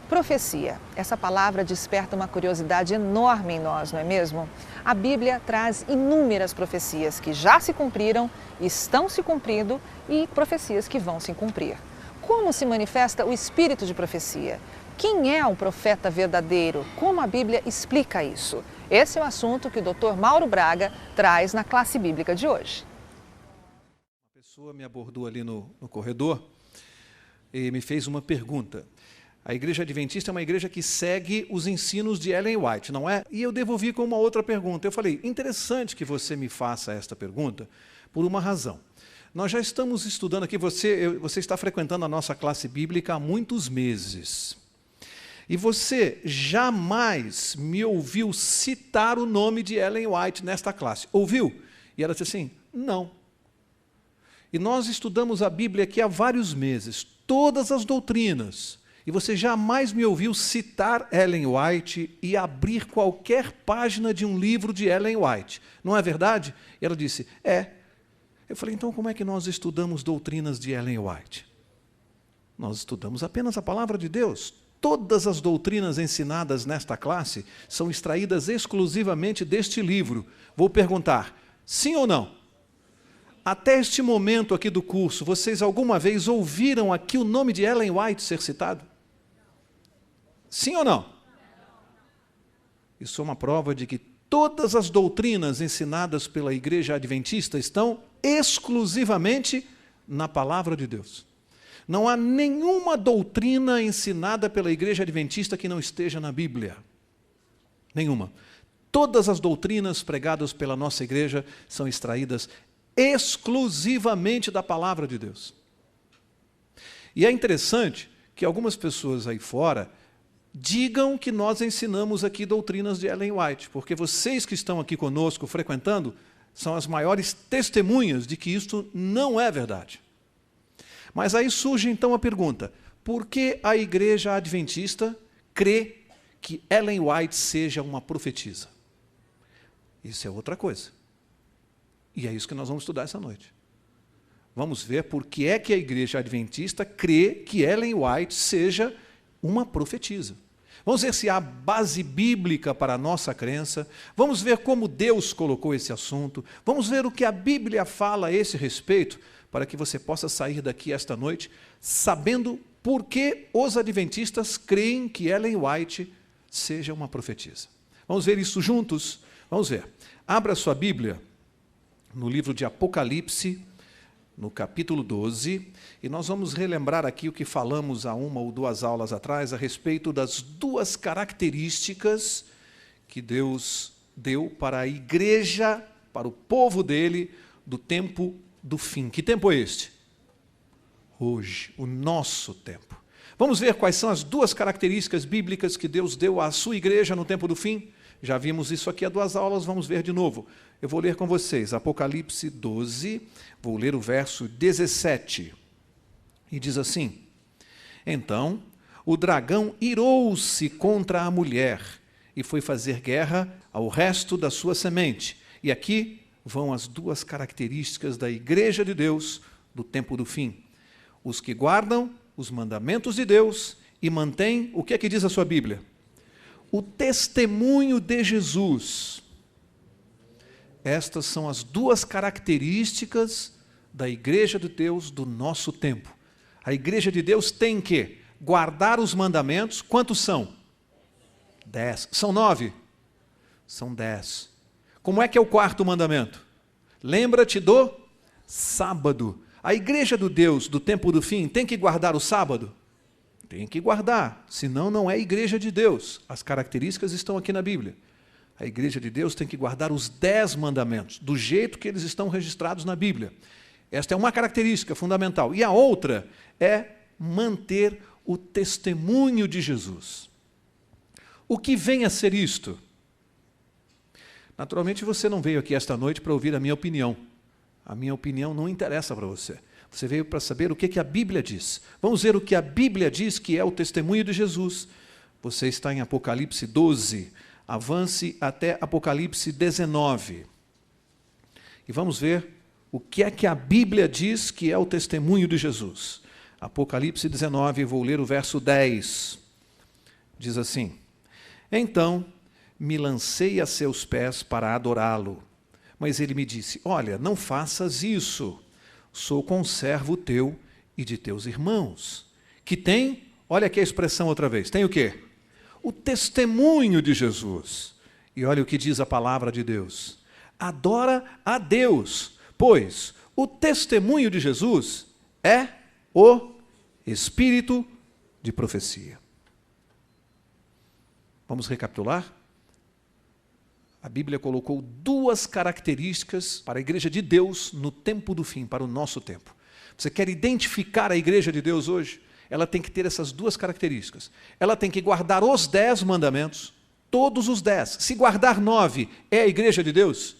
Profecia. Essa palavra desperta uma curiosidade enorme em nós, não é mesmo? A Bíblia traz inúmeras profecias que já se cumpriram, estão se cumprindo e profecias que vão se cumprir. Como se manifesta o espírito de profecia? Quem é o profeta verdadeiro? Como a Bíblia explica isso? Esse é o assunto que o Dr. Mauro Braga traz na classe bíblica de hoje. Uma pessoa me abordou ali no corredor e me fez uma pergunta. A Igreja Adventista é uma igreja que segue os ensinos de Ellen White, não é? E eu devolvi com uma outra pergunta. Eu falei, interessante que você me faça esta pergunta por uma razão. Nós já estamos estudando aqui, você está frequentando a nossa classe bíblica há muitos meses. E você jamais me ouviu citar o nome de Ellen White nesta classe. Ouviu? E ela disse assim, não. E nós estudamos a Bíblia aqui há vários meses, todas as doutrinas. E você jamais me ouviu citar Ellen White e abrir qualquer página de um livro de Ellen White. Não é verdade? E ela disse, é. Eu falei, então como é que nós estudamos doutrinas de Ellen White? Nós estudamos apenas a palavra de Deus. Todas as doutrinas ensinadas nesta classe são extraídas exclusivamente deste livro. Vou perguntar, sim ou não? Até este momento aqui do curso, vocês alguma vez ouviram aqui o nome de Ellen White ser citado? Sim ou não? Isso é uma prova de que todas as doutrinas ensinadas pela Igreja Adventista estão exclusivamente na palavra de Deus. Não há nenhuma doutrina ensinada pela Igreja Adventista que não esteja na Bíblia. Nenhuma. Todas as doutrinas pregadas pela nossa igreja são extraídas exclusivamente da palavra de Deus. E é interessante que algumas pessoas aí fora digam que nós ensinamos aqui doutrinas de Ellen White, porque vocês que estão aqui conosco frequentando são as maiores testemunhas de que isto não é verdade. Mas aí surge então a pergunta, por que a Igreja Adventista crê que Ellen White seja uma profetisa? Isso é outra coisa. E é isso que nós vamos estudar essa noite. Vamos ver por que é que a Igreja Adventista crê que Ellen White seja uma profetisa. Vamos ver se há base bíblica para a nossa crença. Vamos ver como Deus colocou esse assunto. Vamos ver o que a Bíblia fala a esse respeito, para que você possa sair daqui esta noite sabendo por que os adventistas creem que Ellen White seja uma profetisa. Vamos ver isso juntos? Vamos ver. Abra sua Bíblia no livro de Apocalipse, no capítulo 12, e nós vamos relembrar aqui o que falamos há uma ou duas aulas atrás a respeito das duas características que Deus deu para a igreja, para o povo dele, do tempo do fim. Que tempo é este? Hoje, o nosso tempo. Vamos ver quais são as duas características bíblicas que Deus deu à sua igreja no tempo do fim? Já vimos isso aqui há duas aulas, vamos ver de novo. Eu vou ler com vocês, Apocalipse 12, vou ler o verso 17. E diz assim, então, o dragão irou-se contra a mulher e foi fazer guerra ao resto da sua semente. E aqui vão as duas características da igreja de Deus do tempo do fim. Os que guardam os mandamentos de Deus e mantêm, o que é que diz a sua Bíblia? O testemunho de Jesus. Estas são as duas características da igreja de Deus do nosso tempo. A igreja de Deus tem que guardar os mandamentos. Quantos são? 10. São 9? São 10. Como é que é o quarto mandamento? Lembra-te do sábado. A igreja do Deus do tempo do fim tem que guardar o sábado? Tem que guardar, senão não é igreja de Deus. As características estão aqui na Bíblia. A igreja de Deus tem que guardar os 10 mandamentos, do jeito que eles estão registrados na Bíblia. Esta é uma característica fundamental. E a outra é manter o testemunho de Jesus. O que vem a ser isto? Naturalmente você não veio aqui esta noite para ouvir a minha opinião. A minha opinião não interessa para você. Você veio para saber o que a Bíblia diz. Vamos ver o que a Bíblia diz que é o testemunho de Jesus. Você está em Apocalipse 12, avance até Apocalipse 19. E vamos ver o que é que a Bíblia diz que é o testemunho de Jesus. Apocalipse 19, vou ler o verso 10. diz assim: Então me lancei a seus pés para adorá-lo. Mas ele me disse: Olha, não faças isso. Sou conservo teu e de teus irmãos, que tem, olha aqui a expressão outra vez, tem o quê? O testemunho de Jesus. E olha o que diz a palavra de Deus: adora a Deus, pois o testemunho de Jesus é o espírito de profecia. Vamos recapitular? A Bíblia colocou duas características para a igreja de Deus no tempo do fim, para o nosso tempo. Você quer identificar a igreja de Deus hoje? Ela tem que ter essas duas características. Ela tem que guardar os 10 mandamentos, todos os 10. Se guardar 9, é a igreja de Deus?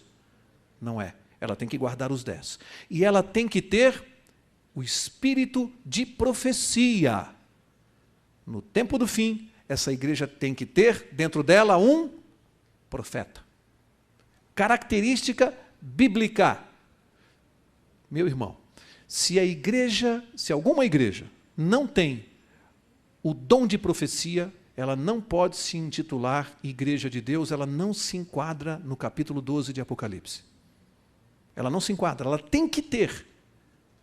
Não é. Ela tem que guardar os 10. E ela tem que ter o espírito de profecia. No tempo do fim, essa igreja tem que ter dentro dela um profeta. Característica bíblica. Meu irmão, se alguma igreja não tem o dom de profecia, ela não pode se intitular igreja de Deus, ela não se enquadra no capítulo 12 de Apocalipse. Ela não se enquadra, ela tem que ter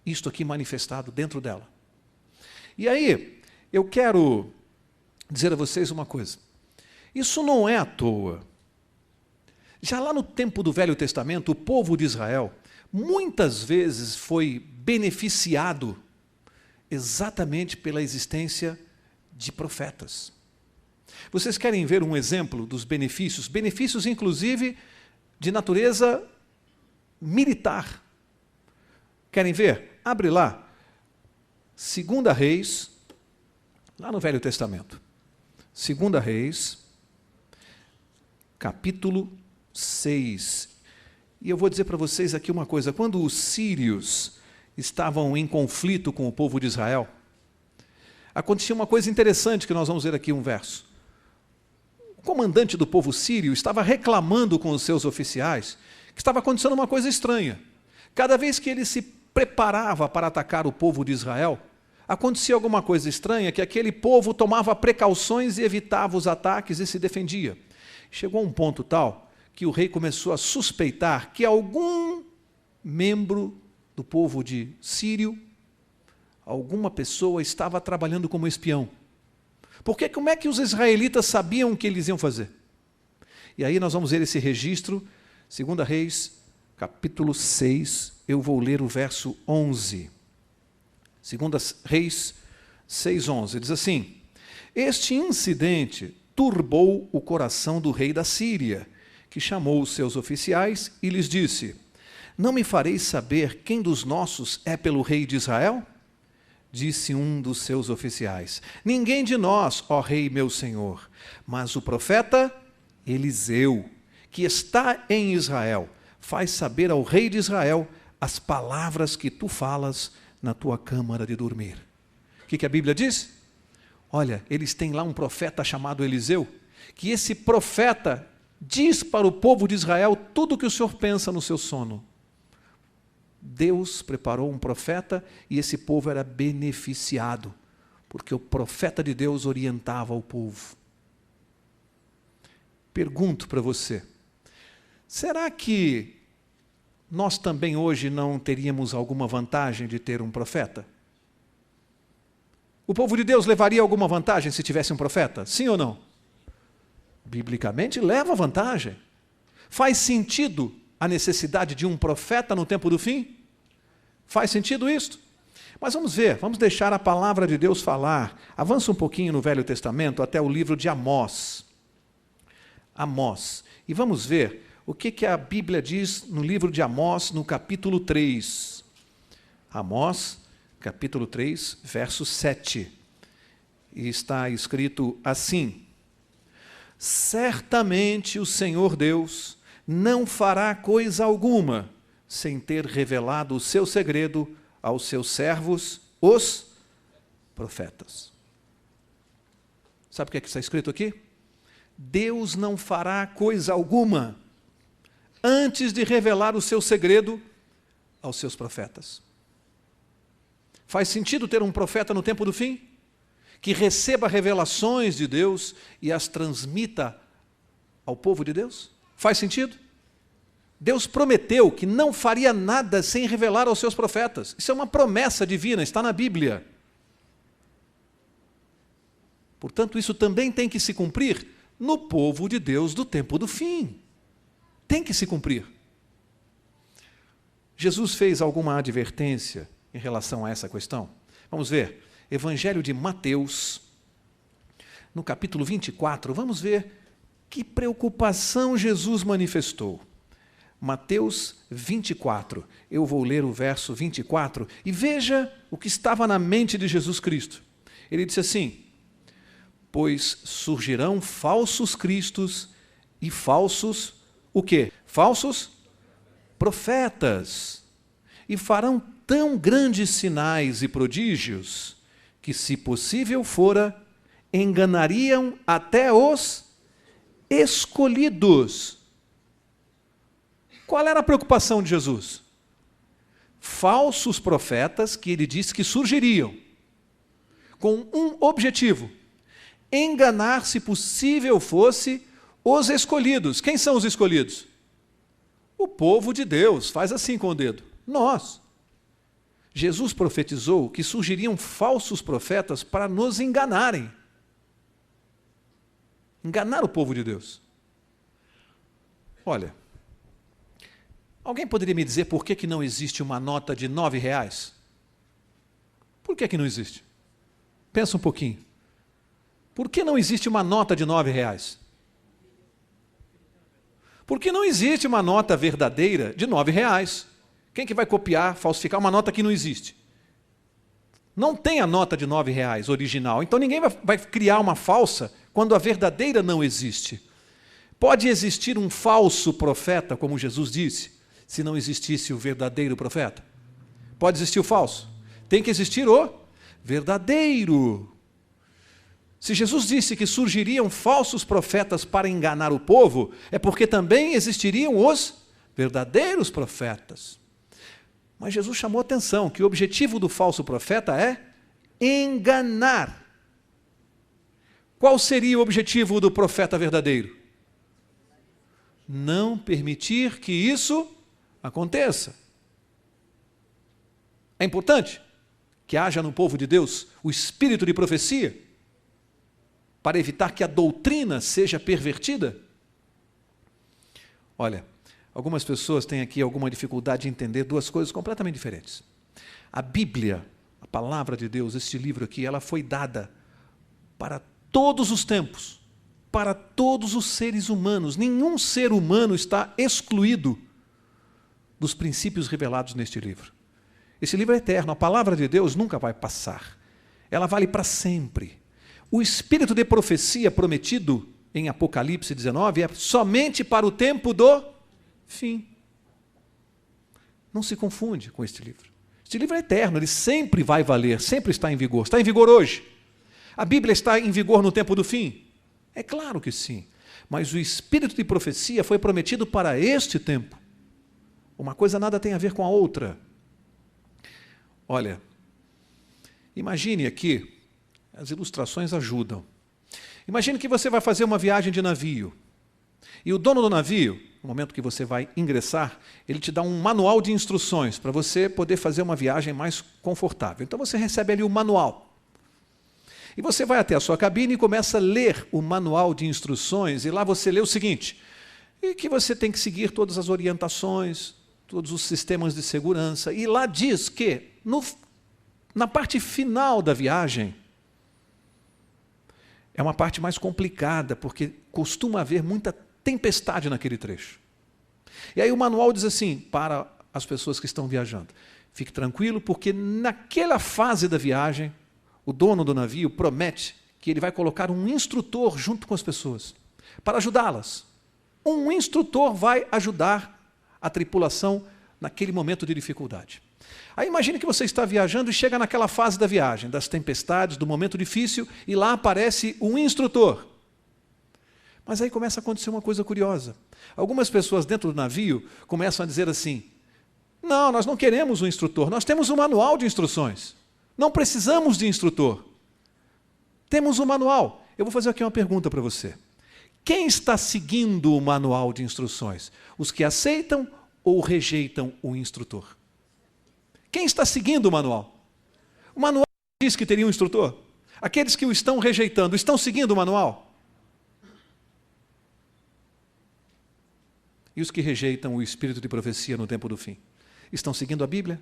isto aqui manifestado dentro dela. E aí, eu quero dizer a vocês uma coisa. Isso não é à toa. Já lá no tempo do Velho Testamento, o povo de Israel muitas vezes foi beneficiado exatamente pela existência de profetas. Vocês querem ver um exemplo dos benefícios? Benefícios, inclusive, de natureza militar. Querem ver? Abre lá. 2 Reis, lá no Velho Testamento. 2 Reis, capítulo 6. E eu vou dizer para vocês aqui uma coisa. Quando os sírios estavam em conflito com o povo de Israel, acontecia uma coisa interessante que nós vamos ver aqui um verso. O comandante do povo sírio estava reclamando com os seus oficiais que estava acontecendo uma coisa estranha. Cada vez que ele se preparava para atacar o povo de Israel, acontecia alguma coisa estranha, que aquele povo tomava precauções e evitava os ataques e se defendia. Chegou a um ponto tal que o rei começou a suspeitar que algum membro do povo de Sírio, alguma pessoa estava trabalhando como espião. Porque como é que os israelitas sabiam o que eles iam fazer? E aí nós vamos ver esse registro, 2 Reis, capítulo 6, eu vou ler o verso 11. 2 Reis 6:11, diz assim: Este incidente turbou o coração do rei da Síria, que chamou os seus oficiais e lhes disse: Não me fareis saber quem dos nossos é pelo rei de Israel? Disse um dos seus oficiais: Ninguém de nós, ó rei meu senhor, mas o profeta Eliseu, que está em Israel, faz saber ao rei de Israel as palavras que tu falas na tua câmara de dormir. O que a Bíblia diz? Olha, eles têm lá um profeta chamado Eliseu, que esse profeta diz para o povo de Israel tudo o que o Senhor pensa no seu sono. Deus preparou um profeta e esse povo era beneficiado, porque o profeta de Deus orientava o povo. Pergunto para você, será que nós também hoje não teríamos alguma vantagem de ter um profeta? O povo de Deus levaria alguma vantagem se tivesse um profeta? Sim ou não? Biblicamente leva vantagem. Faz sentido a necessidade de um profeta no tempo do fim? Faz sentido isto? Mas vamos ver, vamos deixar a palavra de Deus falar. Avança um pouquinho no Velho Testamento até o livro de Amós. Amós. E vamos ver o que a Bíblia diz no livro de Amós, no capítulo 3. Amós, capítulo 3, verso 7. E está escrito assim: Certamente o Senhor Deus não fará coisa alguma sem ter revelado o seu segredo aos seus servos, os profetas. Sabe o que está escrito aqui? Deus não fará coisa alguma antes de revelar o seu segredo aos seus profetas. Faz sentido ter um profeta no tempo do fim? que receba revelações de Deus e as transmita ao povo de Deus? Faz sentido? Deus prometeu que não faria nada sem revelar aos seus profetas. Isso é uma promessa divina, está na Bíblia. Portanto, isso também tem que se cumprir no povo de Deus do tempo do fim. Tem que se cumprir. Jesus fez alguma advertência em relação a essa questão? Vamos ver. Evangelho de Mateus, no capítulo 24, vamos ver que preocupação Jesus manifestou. Mateus 24, eu vou ler o verso 24 e veja o que estava na mente de Jesus Cristo. Ele disse assim: pois surgirão falsos cristos e falsos, o quê? Falsos profetas, e farão tão grandes sinais e prodígios que, se possível fora, enganariam até os escolhidos. Qual era a preocupação de Jesus? Falsos profetas que ele disse que surgiriam, com um objetivo: enganar, se possível fosse, os escolhidos. Quem são os escolhidos? O povo de Deus. Faz assim com o dedo. Nós. Jesus profetizou que surgiriam falsos profetas para nos enganarem. Enganar o povo de Deus. Olha, alguém poderia me dizer por que não existe uma nota de R$9? Por que não existe? Pensa um pouquinho. Por que não existe uma nota de R$9? Porque não existe uma nota verdadeira de R$9. Quem que vai copiar, falsificar uma nota que não existe? Não tem a nota de R$9 original, então ninguém vai criar uma falsa quando a verdadeira não existe. Pode existir um falso profeta, como Jesus disse, se não existisse o verdadeiro profeta? Pode existir o falso. Tem que existir o verdadeiro. Se Jesus disse que surgiriam falsos profetas para enganar o povo, é porque também existiriam os verdadeiros profetas. Mas Jesus chamou a atenção que o objetivo do falso profeta é enganar. Qual seria o objetivo do profeta verdadeiro? Não permitir que isso aconteça. É importante que haja no povo de Deus o espírito de profecia para evitar que a doutrina seja pervertida. Olha, algumas pessoas têm aqui alguma dificuldade de entender duas coisas completamente diferentes. A Bíblia, a palavra de Deus, este livro aqui, ela foi dada para todos os tempos, para todos os seres humanos. Nenhum ser humano está excluído dos princípios revelados neste livro. Esse livro é eterno, a palavra de Deus nunca vai passar. Ela vale para sempre. O espírito de profecia prometido em Apocalipse 19 é somente para o tempo do fim. Não se confunde com este livro. Este livro é eterno, ele sempre vai valer, sempre está em vigor. Está em vigor hoje? A Bíblia está em vigor no tempo do fim? É claro que sim. Mas o espírito de profecia foi prometido para este tempo. Uma coisa nada tem a ver com a outra. Olha, imagine aqui, as ilustrações ajudam. Imagine que você vai fazer uma viagem de navio. E o dono do navio, no momento que você vai ingressar, ele te dá um manual de instruções para você poder fazer uma viagem mais confortável. Então você recebe ali o manual. E você vai até a sua cabine e começa a ler o manual de instruções, e lá você lê o seguinte: e que você tem que seguir todas as orientações, todos os sistemas de segurança. E lá diz que, na parte final da viagem, é uma parte mais complicada, porque costuma haver muita tempestade naquele trecho. E aí o manual diz assim, para as pessoas que estão viajando: fique tranquilo, porque naquela fase da viagem, o dono do navio promete que ele vai colocar um instrutor junto com as pessoas, para ajudá-las. Um instrutor vai ajudar a tripulação naquele momento de dificuldade. Aí imagine que você está viajando e chega naquela fase da viagem, das tempestades, do momento difícil, e lá aparece um instrutor. Mas aí começa a acontecer uma coisa curiosa. Algumas pessoas dentro do navio começam a dizer assim: não, nós não queremos um instrutor, nós temos um manual de instruções. Não precisamos de instrutor. Temos um manual. Eu vou fazer aqui uma pergunta para você. Quem está seguindo o manual de instruções? Os que aceitam ou rejeitam o instrutor? Quem está seguindo o manual? O manual diz que teria um instrutor. Aqueles que o estão rejeitando, estão seguindo o manual? E os que rejeitam o espírito de profecia no tempo do fim? Estão seguindo a Bíblia?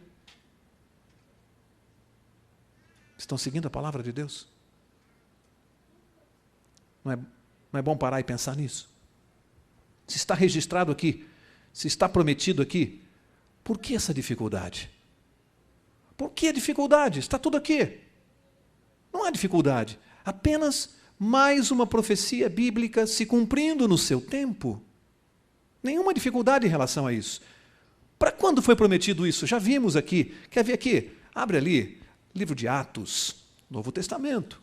Estão seguindo a palavra de Deus? Não é bom parar e pensar nisso? Se está registrado aqui, se está prometido aqui, por que essa dificuldade? Por que a dificuldade? Está tudo aqui. Não há dificuldade. Apenas mais uma profecia bíblica se cumprindo no seu tempo. Nenhuma dificuldade em relação a isso. Para quando foi prometido isso? Já vimos aqui. Quer ver aqui? Abre ali, livro de Atos, Novo Testamento.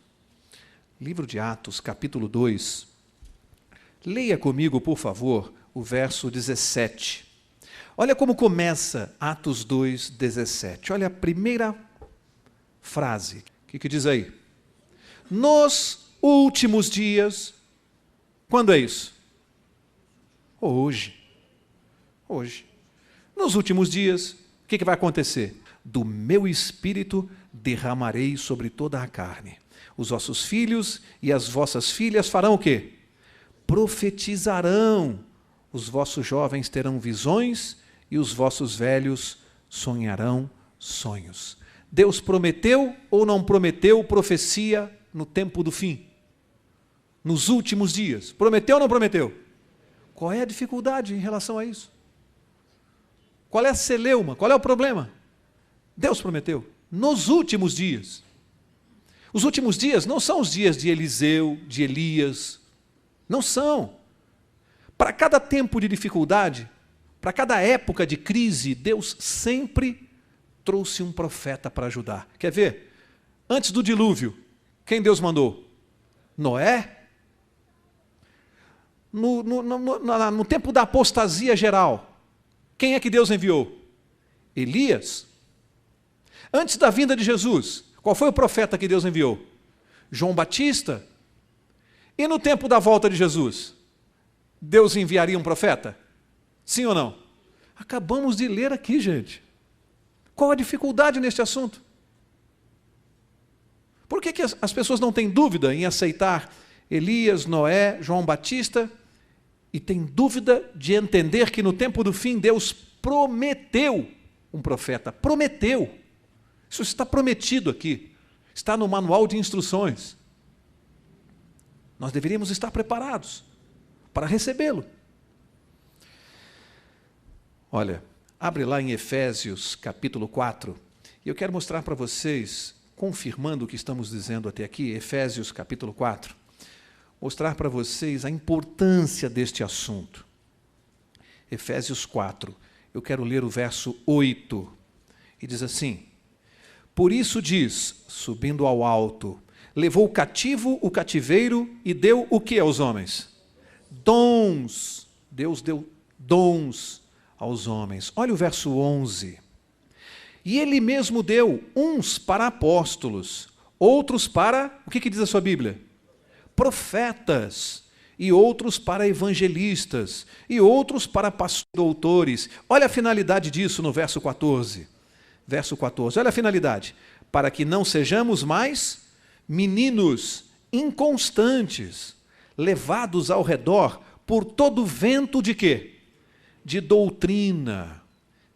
Livro de Atos, capítulo 2. Leia comigo, por favor, o verso 17. Olha como começa Atos 2, 17. Olha a primeira frase. O que diz aí? Nos últimos dias. Quando é isso? Hoje. Hoje. Nos últimos dias, o que vai acontecer? Do meu espírito derramarei sobre toda a carne. Os vossos filhos e as vossas filhas farão o quê? Profetizarão. Os vossos jovens terão visões e os vossos velhos sonharão sonhos. Deus prometeu ou não prometeu profecia no tempo do fim? Nos últimos dias. Prometeu ou não prometeu? Qual é a dificuldade em relação a isso? Qual é a celeuma? Qual é o problema? Deus prometeu. Nos últimos dias. Os últimos dias não são os dias de Eliseu, de Elias. Não são. Para cada tempo de dificuldade, para cada época de crise, Deus sempre trouxe um profeta para ajudar. Quer ver? Antes do dilúvio, quem Deus mandou? Noé. No tempo da apostasia geral, quem é que Deus enviou? Elias. Antes da vinda de Jesus, qual foi o profeta que Deus enviou? João Batista. E no tempo da volta de Jesus, Deus enviaria um profeta? Sim ou não? Acabamos de ler aqui, gente. Qual a dificuldade neste assunto? Por que as pessoas não têm dúvida em aceitar Elias, Noé, João Batista e têm dúvida de entender que no tempo do fim Deus prometeu um profeta? Prometeu. Isso está prometido aqui. Está no manual de instruções. Nós deveríamos estar preparados para recebê-lo. Olha, abre lá em Efésios, capítulo 4. E eu quero mostrar para vocês, confirmando o que estamos dizendo até aqui, Efésios, capítulo 4. Mostrar para vocês a importância deste assunto. Efésios 4. Eu quero ler o verso 8. E diz assim: por isso diz, subindo ao alto, levou cativo o cativeiro e deu o que aos homens? Dons. Deus deu dons aos homens. Olha o verso 11. E ele mesmo deu uns para apóstolos, outros para, o que diz a sua Bíblia? Profetas, e outros para evangelistas, e outros para pastores, doutores. Olha a finalidade disso no verso 14. Verso 14, olha a finalidade. Para que não sejamos mais meninos inconstantes, levados ao redor por todo vento de quê? De doutrina,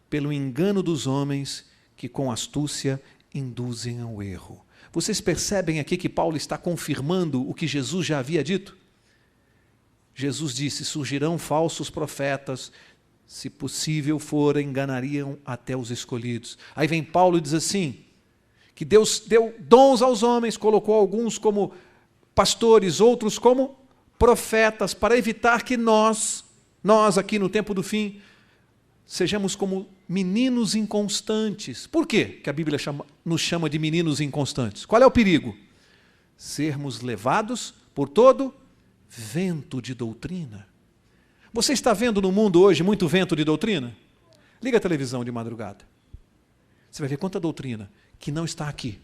pelo engano dos homens que com astúcia induzem ao erro. Vocês percebem aqui que Paulo está confirmando o que Jesus já havia dito? Jesus disse, surgirão falsos profetas, se possível for, enganariam até os escolhidos. Aí vem Paulo e diz assim, que Deus deu dons aos homens, colocou alguns como pastores, outros como profetas, para evitar que nós aqui no tempo do fim, sejamos como meninos inconstantes. Por quê que a Bíblia nos chama de meninos inconstantes? Qual é o perigo? Sermos levados por todo vento de doutrina. Você está vendo no mundo hoje muito vento de doutrina? Liga a televisão de madrugada. Você vai ver quanta doutrina que não está aqui,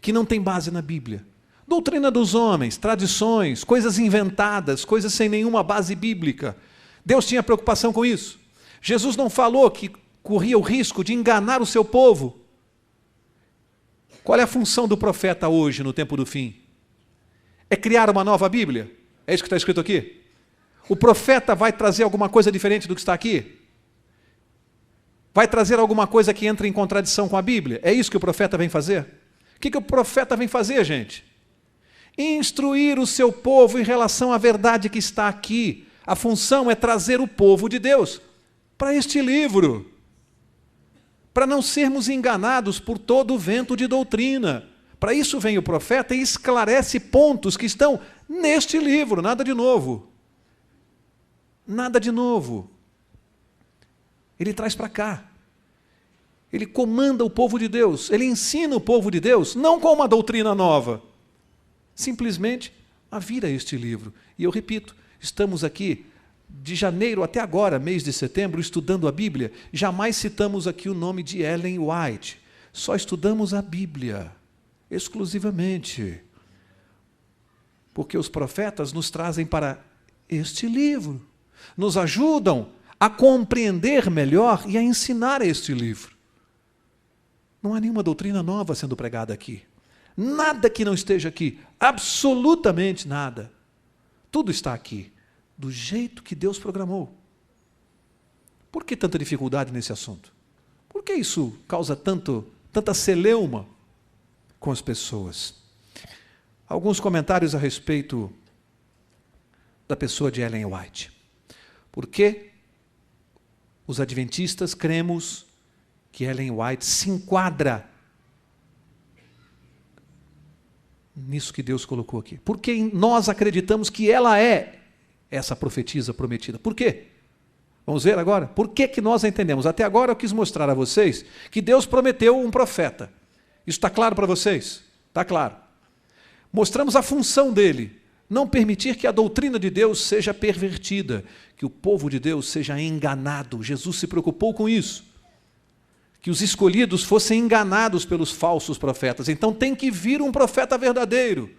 que não tem base na Bíblia. Doutrina dos homens, tradições, coisas inventadas, coisas sem nenhuma base bíblica. Deus tinha preocupação com isso. Jesus não falou que corria o risco de enganar o seu povo. Qual é a função do profeta hoje, no tempo do fim? É criar uma nova Bíblia? É isso que está escrito aqui? O profeta vai trazer alguma coisa diferente do que está aqui? Vai trazer alguma coisa que entra em contradição com a Bíblia? É isso que o profeta vem fazer? O que o profeta vem fazer, gente? Instruir o seu povo em relação à verdade que está aqui. A função é trazer o povo de Deus para este livro, para não sermos enganados por todo o vento de doutrina. Para isso vem o profeta e esclarece pontos que estão neste livro, nada de novo. Nada de novo. Ele traz para cá. Ele comanda o povo de Deus, ele ensina o povo de Deus, não com uma doutrina nova, simplesmente a vir a este livro. E eu repito, estamos aqui de janeiro até agora, mês de setembro, estudando a Bíblia. Jamais citamos aqui o nome de Ellen White. Só estudamos a Bíblia, exclusivamente. Porque os profetas nos trazem para este livro. Nos ajudam a compreender melhor e a ensinar este livro. Não há nenhuma doutrina nova sendo pregada aqui. Nada que não esteja aqui, absolutamente nada. Tudo está aqui, do jeito que Deus programou. Por que tanta dificuldade nesse assunto? Por que isso causa tanta celeuma com as pessoas? Alguns comentários a respeito da pessoa de Ellen White. Por que os adventistas cremos que Ellen White se enquadra nisso que Deus colocou aqui? Por que nós acreditamos que ela é essa profetisa prometida? Por quê? Vamos ver agora? Por que nós a entendemos? Até agora eu quis mostrar a vocês que Deus prometeu um profeta. Isso está claro para vocês? Está claro. Mostramos a função dele. Não permitir que a doutrina de Deus seja pervertida, que o povo de Deus seja enganado. Jesus se preocupou com isso. Que os escolhidos fossem enganados pelos falsos profetas. Então tem que vir um profeta verdadeiro.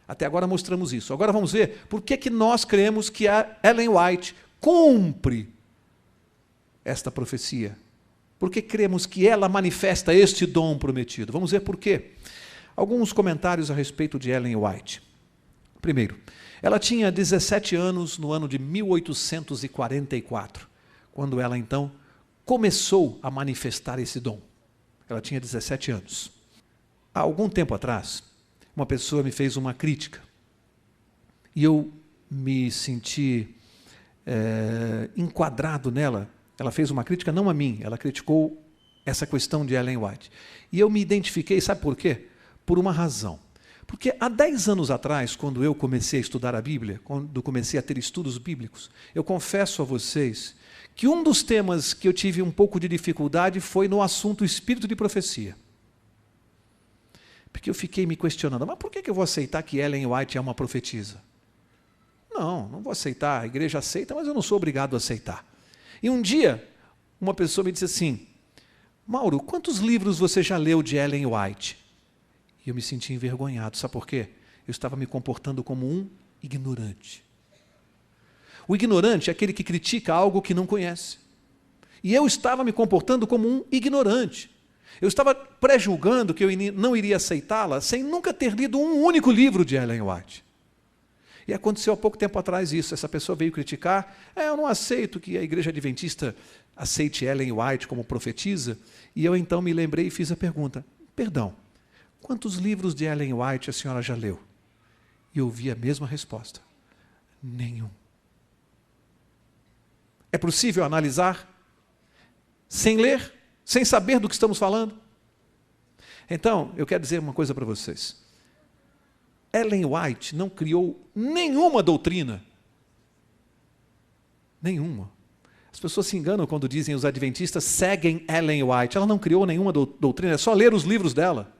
Até agora mostramos isso. Agora vamos ver por que nós cremos que a Ellen White cumpre esta profecia. Por que cremos que ela manifesta este dom prometido? Vamos ver por quê. Alguns comentários a respeito de Ellen White. Primeiro, ela tinha 17 anos no ano de 1844, quando ela então começou a manifestar esse dom. Ela tinha 17 anos. Há algum tempo atrás, uma pessoa me fez uma crítica. E eu me senti enquadrado nela. Ela fez uma crítica não a mim, ela criticou essa questão de Ellen White. E eu me identifiquei, sabe por quê? Por uma razão. Porque há 10 anos atrás, quando eu comecei a estudar a Bíblia, quando comecei a ter estudos bíblicos, eu confesso a vocês que um dos temas que eu tive um pouco de dificuldade foi no assunto espírito de profecia. Porque eu fiquei me questionando, mas por que eu vou aceitar que Ellen White é uma profetisa? Não vou aceitar, a igreja aceita, mas eu não sou obrigado a aceitar. E um dia, uma pessoa me disse assim, Mauro, quantos livros você já leu de Ellen White? E eu me senti envergonhado, sabe por quê? Eu estava me comportando como um ignorante. O ignorante é aquele que critica algo que não conhece. E eu estava me comportando como um ignorante. Eu estava pré-julgando que eu não iria aceitá-la sem nunca ter lido um único livro de Ellen White. E aconteceu há pouco tempo atrás isso. Essa pessoa veio criticar. Eu não aceito que a igreja adventista aceite Ellen White como profetisa. E eu então me lembrei e fiz a pergunta, perdão, quantos livros de Ellen White a senhora já leu? E eu ouvi a mesma resposta, nenhum. É possível analisar sem ler, sem saber do que estamos falando? Então, eu quero dizer uma coisa para vocês. Ellen White não criou nenhuma doutrina. Nenhuma. As pessoas se enganam quando dizem os adventistas seguem Ellen White. Ela não criou nenhuma doutrina, é só ler os livros dela.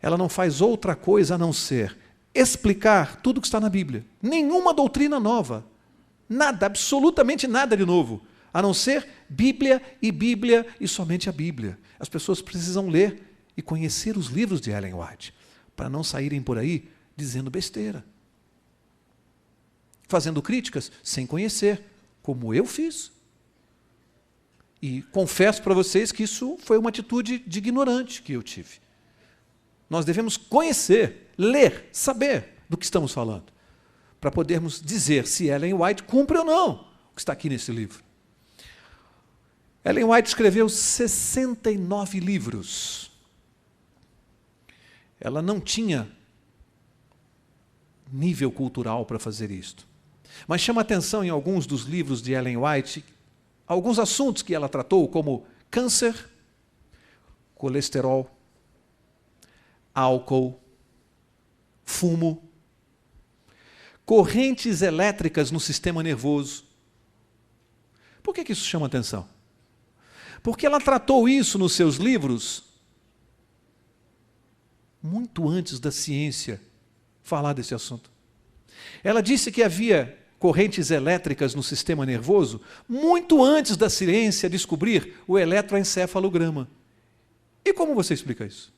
Ela não faz outra coisa a não ser explicar tudo que está na Bíblia. Nenhuma doutrina nova. Nada, absolutamente nada de novo, a não ser Bíblia e somente a Bíblia. As pessoas precisam ler e conhecer os livros de Ellen White, para não saírem por aí dizendo besteira, fazendo críticas sem conhecer, como eu fiz. E confesso para vocês que isso foi uma atitude de ignorante que eu tive. Nós devemos conhecer, ler, saber do que estamos falando, para podermos dizer se Ellen White cumpre ou não o que está aqui nesse livro. Ellen White escreveu 69 livros. Ela não tinha nível cultural para fazer isto. Mas chama atenção em alguns dos livros de Ellen White, alguns assuntos que ela tratou, como câncer, colesterol, álcool, fumo, correntes elétricas no sistema nervoso. Por que isso chama atenção? Porque ela tratou isso nos seus livros muito antes da ciência falar desse assunto. Ela disse que havia correntes elétricas no sistema nervoso muito antes da ciência descobrir o eletroencefalograma. E como você explica isso?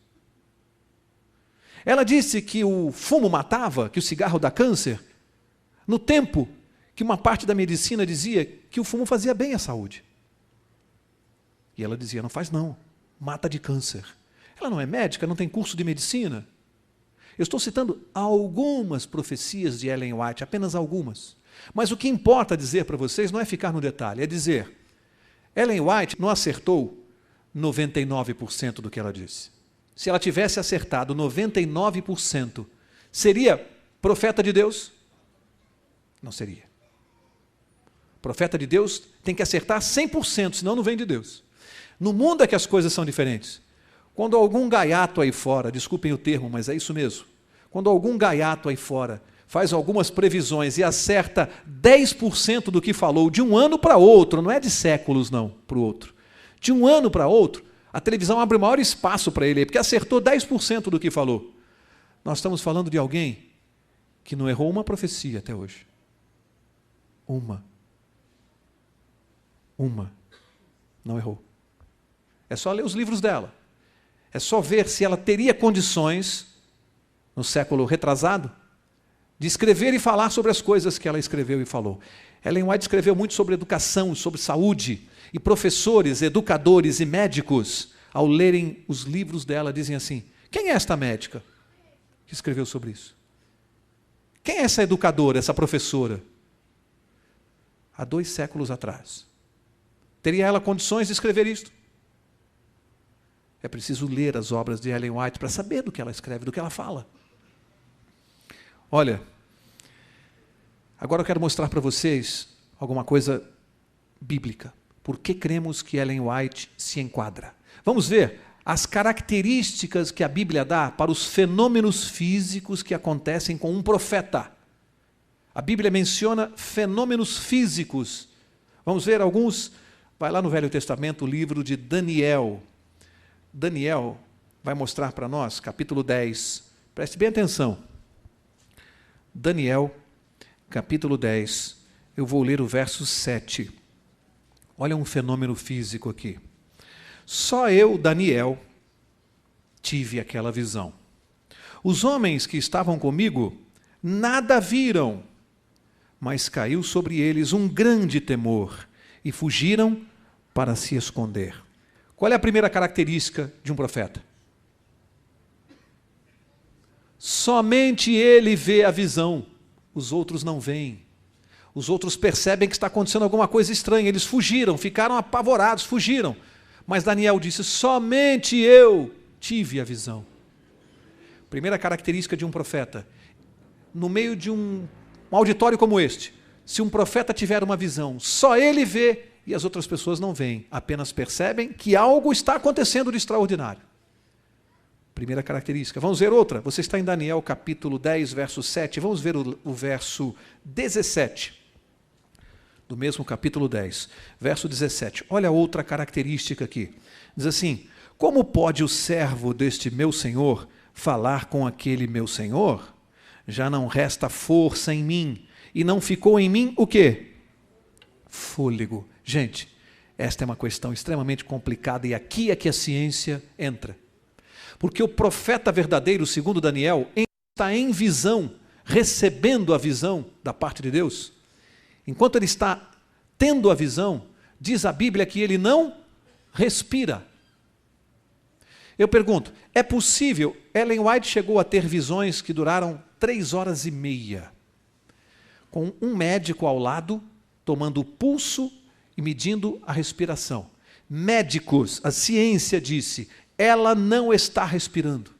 Ela disse que o fumo matava, que o cigarro dá câncer, no tempo que uma parte da medicina dizia que o fumo fazia bem à saúde. E ela dizia, não faz não, mata de câncer. Ela não é médica, não tem curso de medicina. Eu estou citando algumas profecias de Ellen White, apenas algumas. Mas o que importa dizer para vocês não é ficar no detalhe, é dizer, Ellen White não acertou 99% do que ela disse. Se ela tivesse acertado 99%, seria profeta de Deus? Não seria. Profeta de Deus tem que acertar 100%, senão não vem de Deus. No mundo é que as coisas são diferentes. Quando algum gaiato aí fora, desculpem o termo, mas é isso mesmo, quando algum gaiato aí fora faz algumas previsões e acerta 10% do que falou de um ano para outro, não é de séculos não, para o outro, de um ano para outro, a televisão abre maior espaço para ele, porque acertou 10% do que falou. Nós estamos falando de alguém que não errou uma profecia até hoje. Uma. Não errou. É só ler os livros dela. É só ver se ela teria condições, no século retrasado, de escrever e falar sobre as coisas que ela escreveu e falou. Ellen White escreveu muito sobre educação, sobre saúde, e professores, educadores e médicos, ao lerem os livros dela, dizem assim, quem é esta médica que escreveu sobre isso? Quem é essa educadora, essa professora? Há 2 séculos atrás. Teria ela condições de escrever isto? É preciso ler as obras de Ellen White para saber do que ela escreve, do que ela fala. Olha, agora eu quero mostrar para vocês alguma coisa bíblica. Por que cremos que Ellen White se enquadra? Vamos ver as características que a Bíblia dá para os fenômenos físicos que acontecem com um profeta. A Bíblia menciona fenômenos físicos. Vamos ver alguns. Vai lá no Velho Testamento, o livro de Daniel. Daniel vai mostrar para nós, capítulo 10. Preste bem atenção. Daniel, capítulo 10. Eu vou ler o verso 7. Olha um fenômeno físico aqui. Só eu, Daniel, tive aquela visão. Os homens que estavam comigo nada viram, mas caiu sobre eles um grande temor e fugiram para se esconder. Qual é a primeira característica de um profeta? Somente ele vê a visão, os outros não veem. Os outros percebem que está acontecendo alguma coisa estranha, eles fugiram, ficaram apavorados, fugiram. Mas Daniel disse, somente eu tive a visão. Primeira característica de um profeta. No meio de um auditório como este, se um profeta tiver uma visão, só ele vê e as outras pessoas não veem, apenas percebem que algo está acontecendo de extraordinário. Primeira característica. Vamos ver outra. Você está em Daniel capítulo 10, verso 7. Vamos ver o verso 17. Do mesmo capítulo 10, verso 17. Olha outra característica aqui. Diz assim, como pode o servo deste meu senhor falar com aquele meu senhor? Já não resta força em mim, e não ficou em mim o quê? Fôlego. Gente, esta é uma questão extremamente complicada, e aqui é que a ciência entra. Porque o profeta verdadeiro, segundo Daniel, está em visão, recebendo a visão da parte de Deus. Enquanto ele está tendo a visão, diz a Bíblia que ele não respira. Eu pergunto, é possível? Ellen White chegou a ter visões que duraram 3 horas e meia, com um médico ao lado, tomando o pulso e medindo a respiração. Médicos, a ciência disse, ela não está respirando.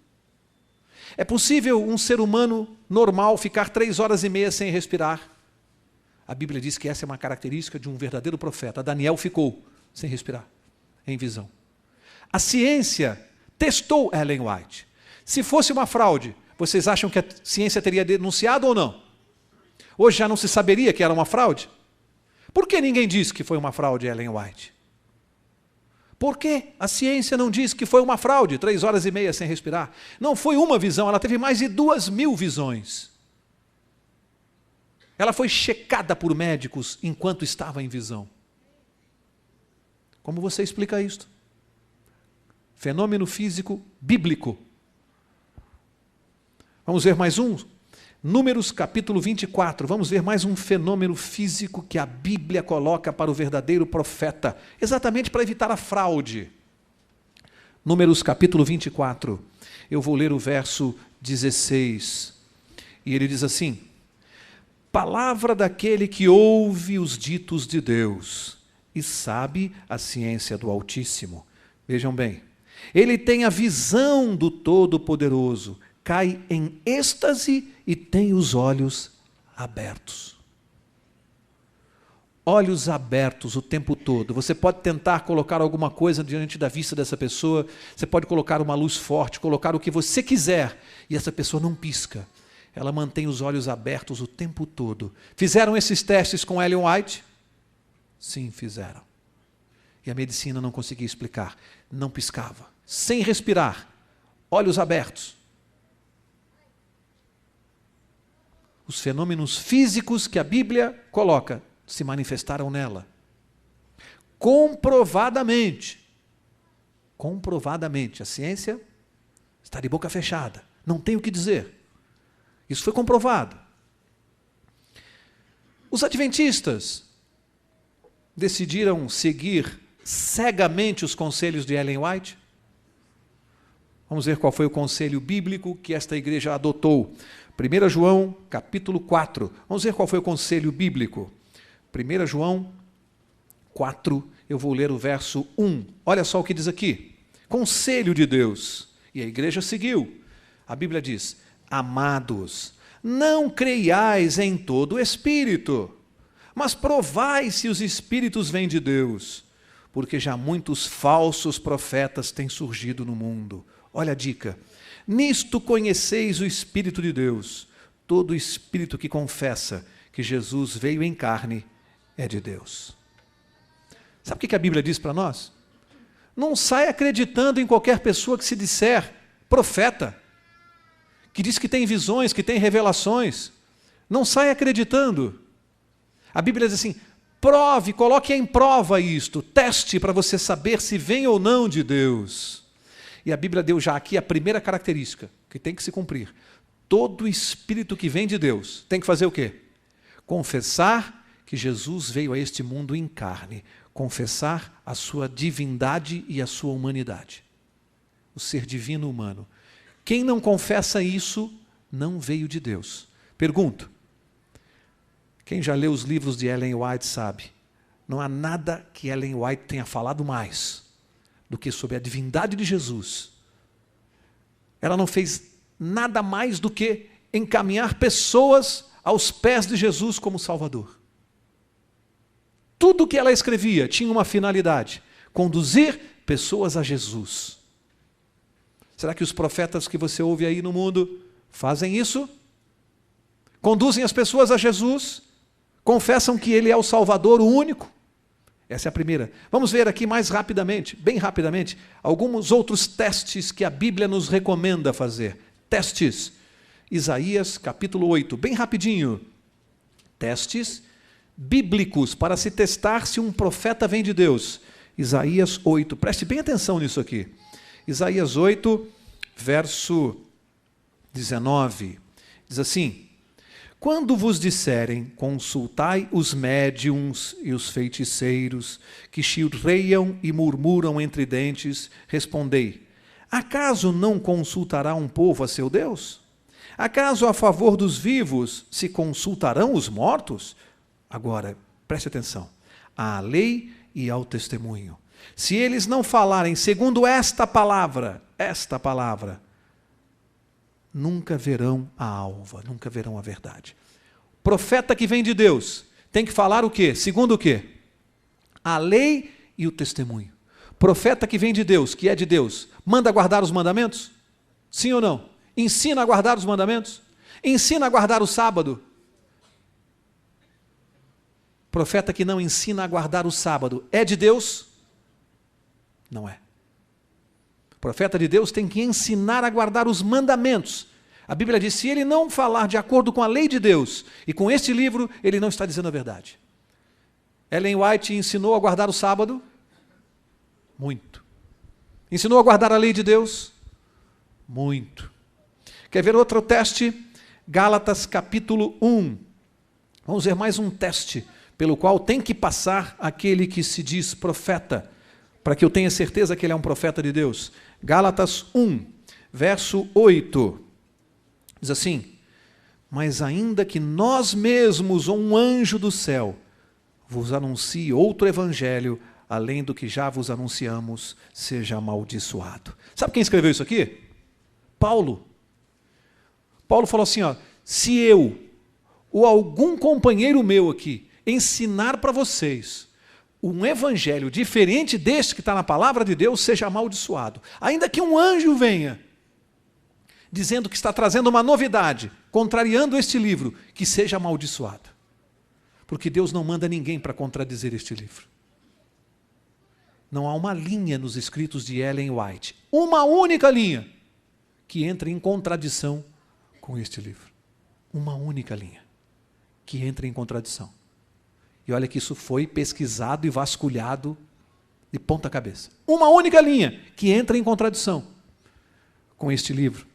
É possível um ser humano normal ficar 3 horas e meia sem respirar? A Bíblia diz que essa é uma característica de um verdadeiro profeta. Daniel ficou sem respirar, em visão. A ciência testou Ellen White. Se fosse uma fraude, vocês acham que a ciência teria denunciado ou não? Hoje já não se saberia que era uma fraude? Por que ninguém disse que foi uma fraude, Ellen White? Por que a ciência não diz que foi uma fraude, 3 horas e meia sem respirar? Não foi uma visão, ela teve mais de 2.000 visões. Ela foi checada por médicos enquanto estava em visão. Como você explica isto? Fenômeno físico bíblico. Vamos ver mais um? Números capítulo 24. Vamos ver mais um fenômeno físico que a Bíblia coloca para o verdadeiro profeta, exatamente para evitar a fraude. Números capítulo 24. Eu vou ler o verso 16. E ele diz assim: palavra daquele que ouve os ditos de Deus e sabe a ciência do Altíssimo. Vejam bem, ele tem a visão do Todo-Poderoso, cai em êxtase e tem os olhos abertos. Olhos abertos o tempo todo. Você pode tentar colocar alguma coisa diante da vista dessa pessoa, você pode colocar uma luz forte, colocar o que você quiser, e essa pessoa não pisca. Ela mantém os olhos abertos o tempo todo. Fizeram esses testes com Ellen White? Sim, fizeram. E a medicina não conseguia explicar. Não piscava. Sem respirar. Olhos abertos. Os fenômenos físicos que a Bíblia coloca se manifestaram nela. Comprovadamente. Comprovadamente. A ciência está de boca fechada. Não tem o que dizer. Isso foi comprovado. Os adventistas decidiram seguir cegamente os conselhos de Ellen White. Vamos ver qual foi o conselho bíblico que esta igreja adotou. 1 João, capítulo 4. Vamos ver qual foi o conselho bíblico. 1 João 4, eu vou ler o verso 1. Olha só o que diz aqui. Conselho de Deus. E a igreja seguiu. A Bíblia diz: amados, não creiais em todo espírito, mas provai se os espíritos vêm de Deus, porque já muitos falsos profetas têm surgido no mundo. Olha a dica. Nisto conheceis o Espírito de Deus. Todo espírito que confessa que Jesus veio em carne é de Deus. Sabe o que a Bíblia diz para nós? Não sai acreditando em qualquer pessoa que se disser profeta, que diz que tem visões, que tem revelações. Não sai acreditando. A Bíblia diz assim: prove, coloque em prova isto, teste para você saber se vem ou não de Deus. E a Bíblia deu já aqui a primeira característica, que tem que se cumprir. Todo espírito que vem de Deus tem que fazer o quê? Confessar que Jesus veio a este mundo em carne. Confessar a sua divindade e a sua humanidade. O ser divino humano. Quem não confessa isso, não veio de Deus. Pergunto, quem já leu os livros de Ellen White sabe, não há nada que Ellen White tenha falado mais do que sobre a divindade de Jesus. Ela não fez nada mais do que encaminhar pessoas aos pés de Jesus como Salvador. Tudo o que ela escrevia tinha uma finalidade: conduzir pessoas a Jesus. Será que os profetas que você ouve aí no mundo fazem isso? Conduzem as pessoas a Jesus? Confessam que Ele é o Salvador, o único? Essa é a primeira. Vamos ver aqui mais rapidamente, bem rapidamente, alguns outros testes que a Bíblia nos recomenda fazer. Testes. Isaías capítulo 8, bem rapidinho. Testes bíblicos para se testar se um profeta vem de Deus. Isaías 8, preste bem atenção nisso aqui. Isaías 8, verso 19, diz assim: quando vos disserem, consultai os médiuns e os feiticeiros, que chilreiam e murmuram entre dentes, respondei: acaso não consultará um povo a seu Deus? Acaso a favor dos vivos se consultarão os mortos? Agora, preste atenção, à lei e ao testemunho. Se eles não falarem segundo esta palavra, nunca verão a alva, nunca verão a verdade. Profeta que vem de Deus tem que falar o quê? Segundo o quê? A lei e o testemunho. Profeta que vem de Deus, que é de Deus, manda guardar os mandamentos? Sim ou não? Ensina a guardar os mandamentos? Ensina a guardar o sábado? Profeta que não ensina a guardar o sábado é de Deus? Não é. O profeta de Deus tem que ensinar a guardar os mandamentos. A Bíblia diz, se ele não falar de acordo com a lei de Deus e com este livro, ele não está dizendo a verdade. Ellen White ensinou a guardar o sábado? Muito. Ensinou a guardar a lei de Deus? Muito. Quer ver outro teste? Gálatas capítulo 1. Vamos ver mais um teste pelo qual tem que passar aquele que se diz profeta, para que eu tenha certeza que ele é um profeta de Deus. Gálatas 1, verso 8, diz assim: mas ainda que nós mesmos ou um anjo do céu vos anuncie outro evangelho, além do que já vos anunciamos, seja amaldiçoado. Sabe quem escreveu isso aqui? Paulo. Paulo falou assim, ó, se eu ou algum companheiro meu aqui ensinar para vocês um evangelho diferente deste que está na palavra de Deus, seja amaldiçoado. Ainda que um anjo venha, dizendo que está trazendo uma novidade, contrariando este livro, que seja amaldiçoado. Porque Deus não manda ninguém para contradizer este livro. Não há uma linha nos escritos de Ellen White, uma única linha, que entra em contradição com este livro. Uma única linha que entra em contradição. E olha que isso foi pesquisado e vasculhado de ponta cabeça. Uma única linha que entra em contradição com este livro.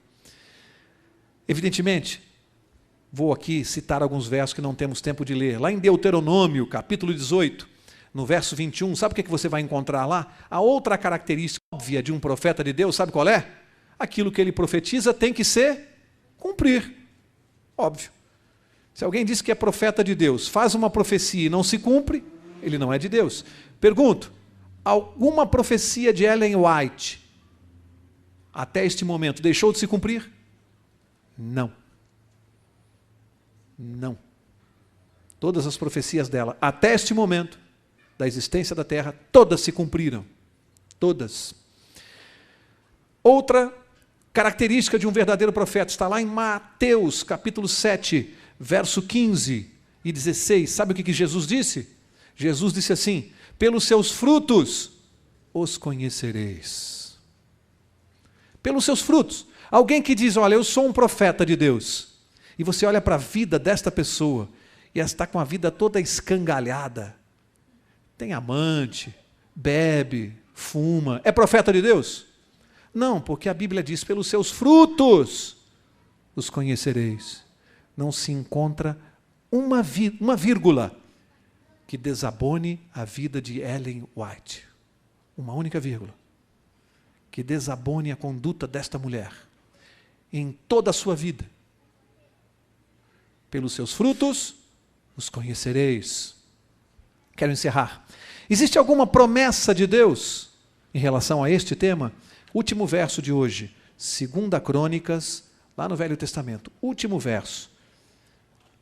Evidentemente, vou aqui citar alguns versos que não temos tempo de ler. Lá em Deuteronômio, capítulo 18, no verso 21, sabe o que você vai encontrar lá? A outra característica óbvia de um profeta de Deus, sabe qual é? Aquilo que ele profetiza tem que cumprir. Óbvio. Se alguém diz que é profeta de Deus, faz uma profecia e não se cumpre, ele não é de Deus. Pergunto, alguma profecia de Ellen White, até este momento, deixou de se cumprir? Não. Não. Todas as profecias dela, até este momento, da existência da terra, todas se cumpriram. Todas. Outra característica de um verdadeiro profeta está lá em Mateus, capítulo 7, verso 15 e 16. Sabe o que Jesus disse? Jesus disse assim: pelos seus frutos os conhecereis. Pelos seus frutos. Alguém que diz, olha, eu sou um profeta de Deus, e você olha para a vida desta pessoa, e ela está com a vida toda escangalhada, tem amante, bebe, fuma, é profeta de Deus? Não, porque a Bíblia diz, pelos seus frutos os conhecereis. Não se encontra uma vírgula que desabone a vida de Ellen White. Uma única vírgula. Que desabone a conduta desta mulher em toda a sua vida. Pelos seus frutos os conhecereis. Quero encerrar. Existe alguma promessa de Deus em relação a este tema? Último verso de hoje, 2 Crônicas, lá no Velho Testamento. Último verso.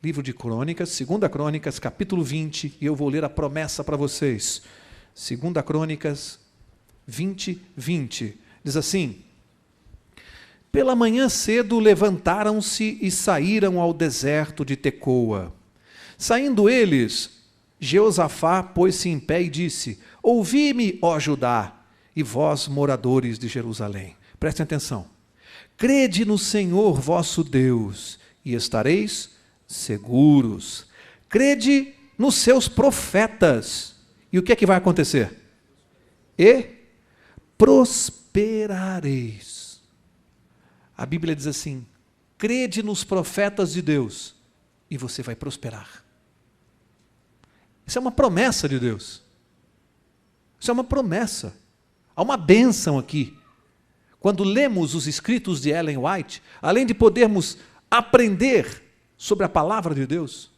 Livro de Crônicas, 2 Crônicas, capítulo 20, e eu vou ler a promessa para vocês. 2 Crônicas 20, 20. Diz assim: pela manhã cedo levantaram-se e saíram ao deserto de Tecoa. Saindo eles, Jeosafá pôs-se em pé e disse: ouvi-me, ó Judá, e vós, moradores de Jerusalém. Prestem atenção. Crede no Senhor vosso Deus, e estareis seguros. Crede nos seus profetas. E o que é que vai acontecer? E prosperareis. A Bíblia diz assim: crede nos profetas de Deus e você vai prosperar. Isso é uma promessa de Deus. Isso é uma promessa. Há uma bênção aqui. Quando lemos os escritos de Ellen White, além de podermos aprender sobre a palavra de Deus,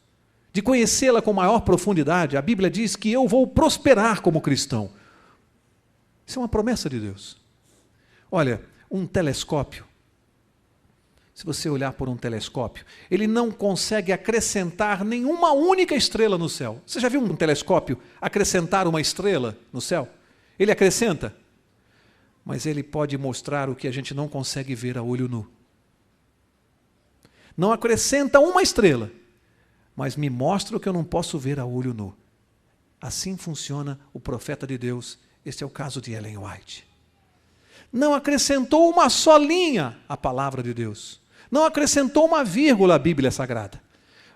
de conhecê-la com maior profundidade, a Bíblia diz que eu vou prosperar como cristão. Isso é uma promessa de Deus. Olha, um telescópio, se você olhar por um telescópio, ele não consegue acrescentar nenhuma única estrela no céu. Você já viu um telescópio acrescentar uma estrela no céu? Ele acrescenta, mas ele pode mostrar o que a gente não consegue ver a olho nu. Não acrescenta uma estrela, mas me mostra o que eu não posso ver a olho nu. Assim funciona o profeta de Deus. Este é o caso de Ellen White. Não acrescentou uma só linha à palavra de Deus. Não acrescentou uma vírgula à Bíblia Sagrada.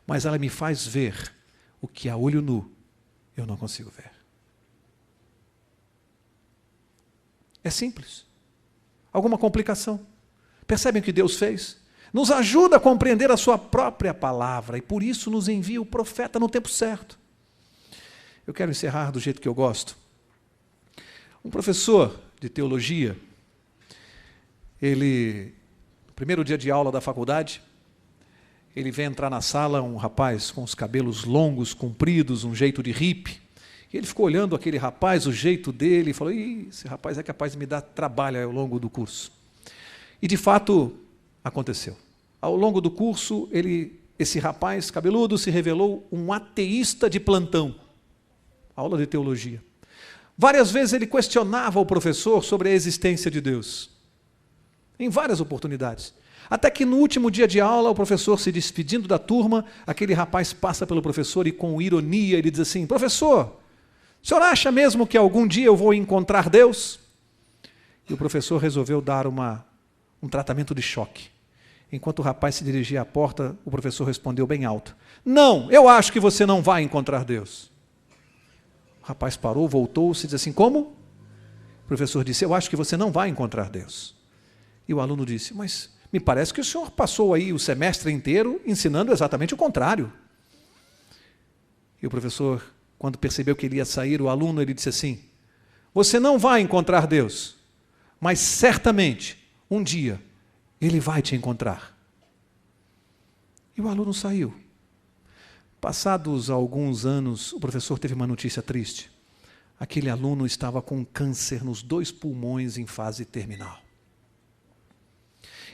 Mas ela me faz ver o que a olho nu eu não consigo ver. É simples. Alguma complicação? Percebem o que Deus fez? Nos ajuda a compreender a sua própria palavra e por isso nos envia o profeta no tempo certo. Eu quero encerrar do jeito que eu gosto. Um professor de teologia, no primeiro dia de aula da faculdade, ele vem entrar na sala, um rapaz com os cabelos longos, compridos, um jeito de hippie. E ele ficou olhando aquele rapaz, o jeito dele, e falou: esse rapaz é capaz de me dar trabalho ao longo do curso. E de fato, aconteceu. Ao longo do curso, esse rapaz cabeludo se revelou um ateísta de plantão. Aula de teologia. Várias vezes ele questionava o professor sobre a existência de Deus. Em várias oportunidades. Até que no último dia de aula, o professor se despedindo da turma, aquele rapaz passa pelo professor e com ironia ele diz assim: professor, o senhor acha mesmo que algum dia eu vou encontrar Deus? E o professor resolveu dar um tratamento de choque. Enquanto o rapaz se dirigia à porta, o professor respondeu bem alto: não, eu acho que você não vai encontrar Deus. O rapaz parou, voltou-se e disse assim: como? O professor disse: eu acho que você não vai encontrar Deus. E o aluno disse: mas me parece que o senhor passou aí o semestre inteiro ensinando exatamente o contrário. E o professor, quando percebeu que ele ia sair, o aluno, ele disse assim: você não vai encontrar Deus, mas certamente, um dia, Ele vai te encontrar. E o aluno saiu. Passados alguns anos, o professor teve uma notícia triste. Aquele aluno estava com câncer nos 2 pulmões em fase terminal.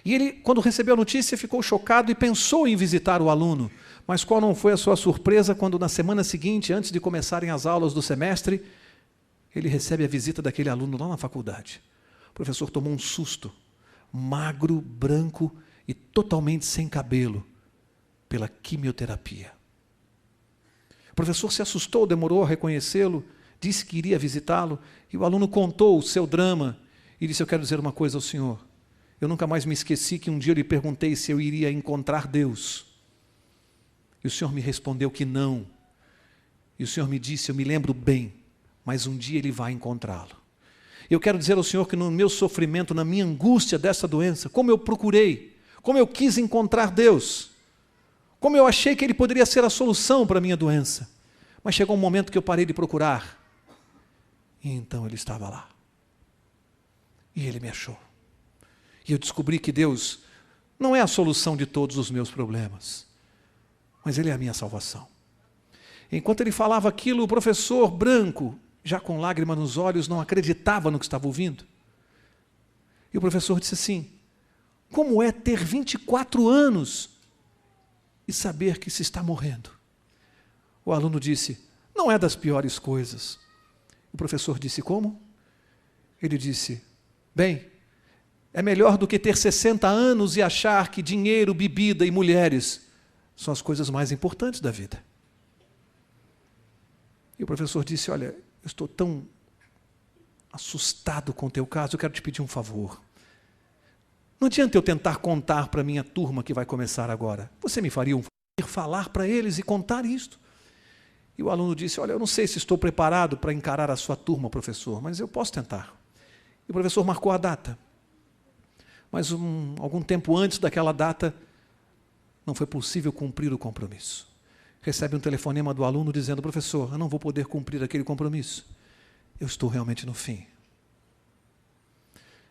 E ele, quando recebeu a notícia, ficou chocado e pensou em visitar o aluno. Mas qual não foi a sua surpresa quando, na semana seguinte, antes de começarem as aulas do semestre, ele recebe a visita daquele aluno lá na faculdade. O professor tomou um susto, magro, branco e totalmente sem cabelo, pela quimioterapia. O professor se assustou, demorou a reconhecê-lo, disse que iria visitá-lo, e o aluno contou o seu drama e disse: eu quero dizer uma coisa ao senhor. Eu nunca mais me esqueci que um dia eu lhe perguntei se eu iria encontrar Deus. E o senhor me respondeu que não. E o senhor me disse: eu me lembro bem, mas um dia ele vai encontrá-lo. Eu quero dizer ao senhor que no meu sofrimento, na minha angústia dessa doença, como eu procurei, como eu quis encontrar Deus, como eu achei que Ele poderia ser a solução para a minha doença. Mas chegou um momento que eu parei de procurar. E então Ele estava lá. E Ele me achou. E eu descobri que Deus não é a solução de todos os meus problemas, mas Ele é a minha salvação. Enquanto ele falava aquilo, o professor branco, já com lágrima nos olhos, não acreditava no que estava ouvindo. E o professor disse assim: como é ter 24 anos e saber que se está morrendo? O aluno disse: não é das piores coisas. O professor disse: como? Ele disse: bem, é melhor do que ter 60 anos e achar que dinheiro, bebida e mulheres são as coisas mais importantes da vida. E o professor disse: olha, eu estou tão assustado com o teu caso, eu quero te pedir um favor. Não adianta eu tentar contar para a minha turma que vai começar agora. Você me faria um favor, falar para eles e contar isto? E o aluno disse: olha, eu não sei se estou preparado para encarar a sua turma, professor, mas eu posso tentar. E o professor marcou a data. mas algum tempo antes daquela data não foi possível cumprir o compromisso. Recebe um telefonema do aluno dizendo: professor, eu não vou poder cumprir aquele compromisso. Eu estou realmente no fim.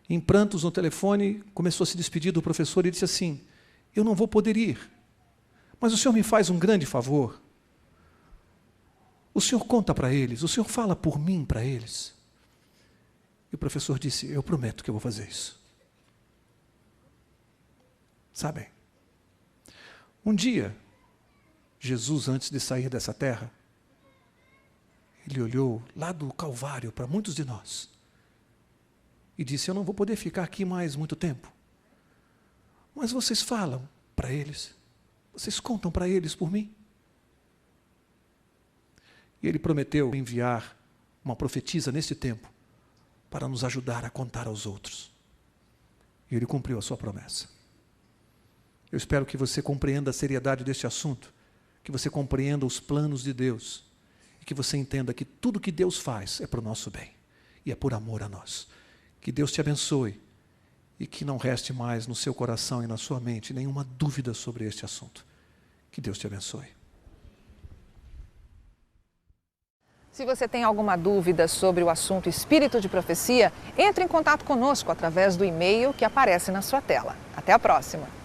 Em prantos no telefone, começou a se despedir do professor e disse assim: eu não vou poder ir, mas o senhor me faz um grande favor. O senhor conta para eles, o senhor fala por mim para eles. E o professor disse: eu prometo que eu vou fazer isso. Sabem, um dia, Jesus, antes de sair dessa terra, ele olhou lá do Calvário para muitos de nós e disse: eu não vou poder ficar aqui mais muito tempo, mas vocês falam para eles, vocês contam para eles por mim. E ele prometeu enviar uma profetisa nesse tempo para nos ajudar a contar aos outros. E ele cumpriu a sua promessa. Eu espero que você compreenda a seriedade deste assunto, que você compreenda os planos de Deus e que você entenda que tudo que Deus faz é para o nosso bem e é por amor a nós. Que Deus te abençoe e que não reste mais no seu coração e na sua mente nenhuma dúvida sobre este assunto. Que Deus te abençoe. Se você tem alguma dúvida sobre o assunto Espírito de Profecia, entre em contato conosco através do e-mail que aparece na sua tela. Até a próxima!